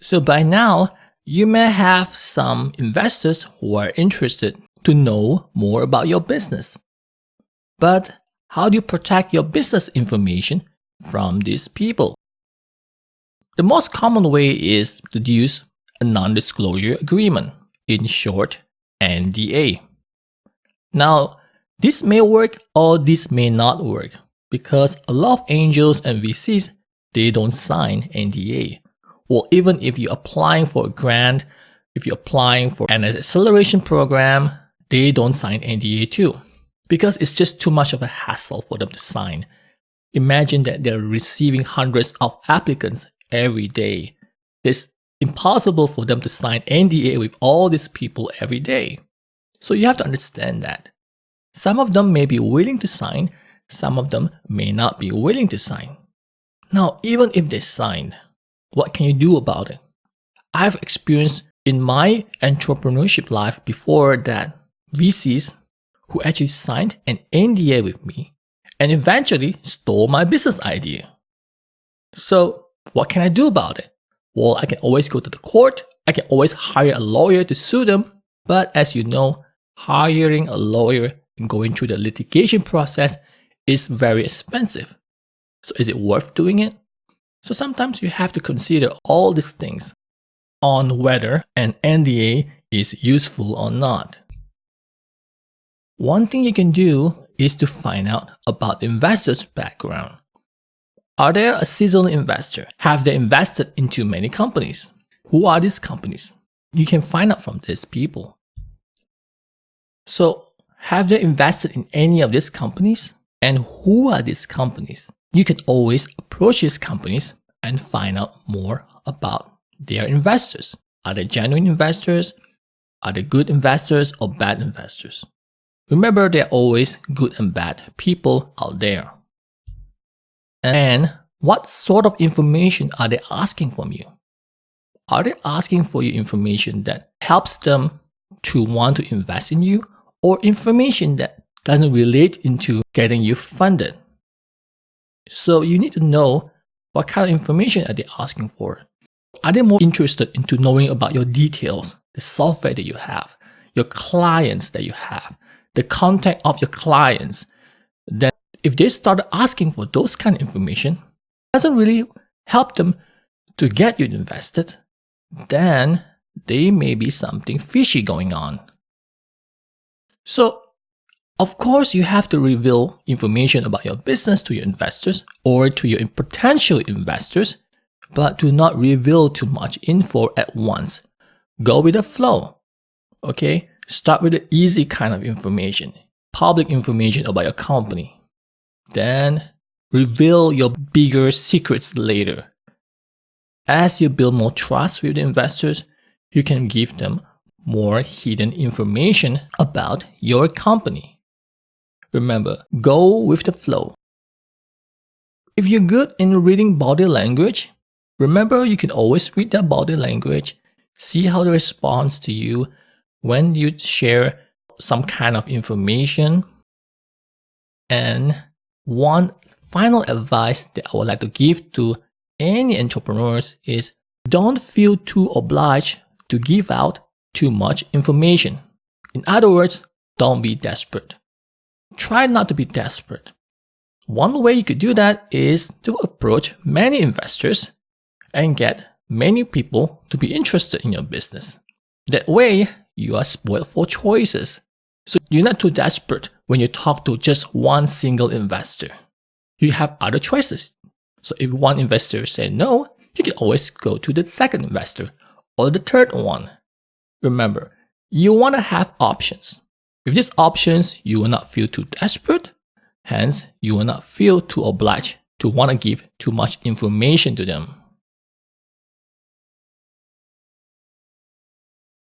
So by now, you may have some investors who are interested to know more about your business. But how do you protect your business information from these people? The most common way is to use a non-disclosure agreement, in short, NDA. Now, this may work or this may not work because a lot of angels and VCs, they don't sign NDA. Or even if you're applying for a grant, if you're applying for an acceleration program, they don't sign NDA too because it's just too much of a hassle for them to sign. Imagine that they're receiving hundreds of applicants every day. It's impossible for them to sign NDA with all these people every day. So you have to understand that. Some of them may be willing to sign, some of them may not be willing to sign. Now, even if they signed, what can you do about it? I've experienced in my entrepreneurship life before that VCs who actually signed an NDA with me and eventually stole my business idea. So what can I do about it? Well, I can always go to the court. I can always hire a lawyer to sue them. But as you know, hiring a lawyer and going through the litigation process is very expensive. So is it worth doing it? So sometimes you have to consider all these things on whether an NDA is useful or not. One thing you can do is to find out about the investor's background. Are they a seasoned investor? Have they invested into many companies? Who are these companies? You can find out from these people. So, have they invested in any of these companies? And who are these companies? You can always approach these companies and find out more about their investors. Are they genuine investors? Are they good investors or bad investors? Remember, there are always good and bad people out there. And what sort of information are they asking from you? Are they asking for you information that helps them to want to invest in you, or information that doesn't relate into getting you funded? So you need to know what kind of information are they asking for. Are they more interested into knowing about your details, the software that you have, your clients that you have, the contact of your clients? Then if they start asking for those kind of information, it doesn't really help them to get you invested, then there may be something fishy going on. So, of course, you have to reveal information about your business to your investors or to your potential investors, but do not reveal too much info at once. Go with the flow. Okay? Start with the easy kind of information, public information about your company. Then reveal your bigger secrets later. As you build more trust with the investors, you can give them more hidden information about your company. Remember, go with the flow. If you're good in reading body language, remember you can always read their body language, see how they respond to you when you share some kind of information. And one final advice that I would like to give to any entrepreneurs is don't feel too obliged to give out too much information. In other words, don't be desperate. Try not to be desperate. One way you could do that is to approach many investors and get many people to be interested in your business. That way, you are spoiled for choices. So you're not too desperate when you talk to just one single investor. You have other choices. So if one investor says no, you can always go to the second investor or the third one. Remember, you want to have options. With these options, you will not feel too desperate. Hence, you will not feel too obliged to want to give too much information to them.